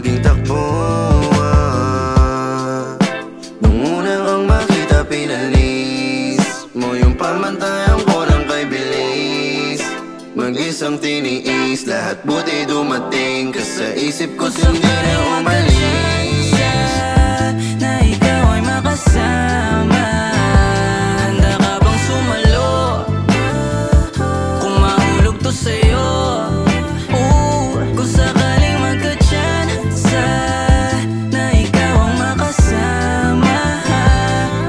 maging takbuhan. Nung unang ang makita pinalis mo yung pamantayan ko ng kay bilis. Mag-isang tiniis, lahat buti dumating ka sa isip ko, hindi na umalis. Na ikaw ay makasama, handa ka bang sumalo kung mahulog to sa'yo? Kung sakaling magka-tsansa na ikaw ang makasama,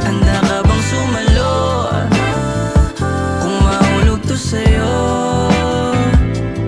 handa ka bang sumalo kung mahulog to sa'yo?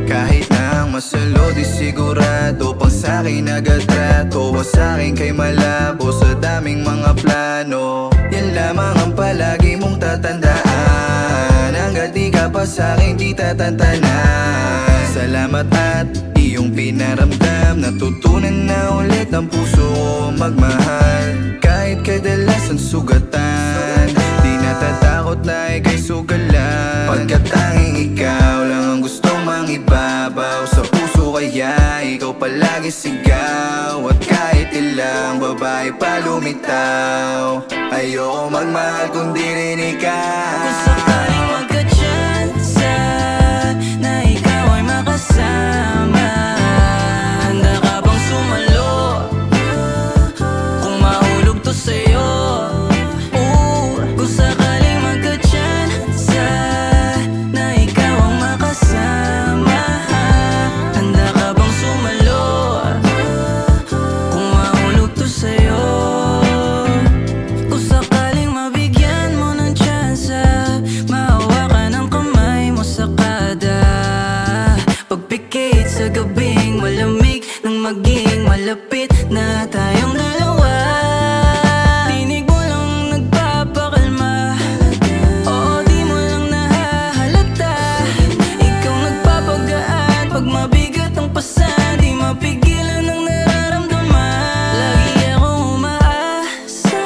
Kahit na ang masalo, di sigurado pang sa'kin nagatrato. O sa'kin kay malabo sa daming mga plano. Yan lamang ang palagi mong tatandaan, hanggat di ka pa sa'kin di tatantanan. Salamat at iyong pinaramdam, natutunan na ulit ang puso ko magmahal. Kahit kadalasan sugatan, di natatakot na ika'y sugalan. Pagkat tanging ikaw lang ang gustong mangibabaw sa puso, kaya ikaw palagi sigaw. At kahit ilang babae pa lumitaw, ayoko magmahal kundi rin ikaw. Kung sakaling magka-tsansa na ikaw ay makasama, handa ka bang sumalo kung mahulog to sa'yo? Kung sakaling magka-tsansa na ikaw ang makasama, handa ka bang sumalo kung mahulog to sa'yo? Kung sakaling mabigyan mo ng tsansa, mahawakan ang kamay mo sa kada pagpikit sa gabing malamig, nang maging malapit na tayong dalawa. Tinig mo lang nagpapakalma, oo, di mo lang nahahalata. Ikaw nagpapagaan pag mabigat ang pasan, di mapigilan ang nararamdaman. Lagi akong umaasa,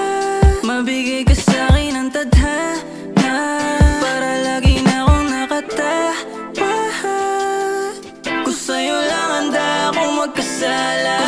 mabigay ka sa'kin ng tadhana, para lagi na akong nakatawa. Kung sa'yo lang handa akong magkasala.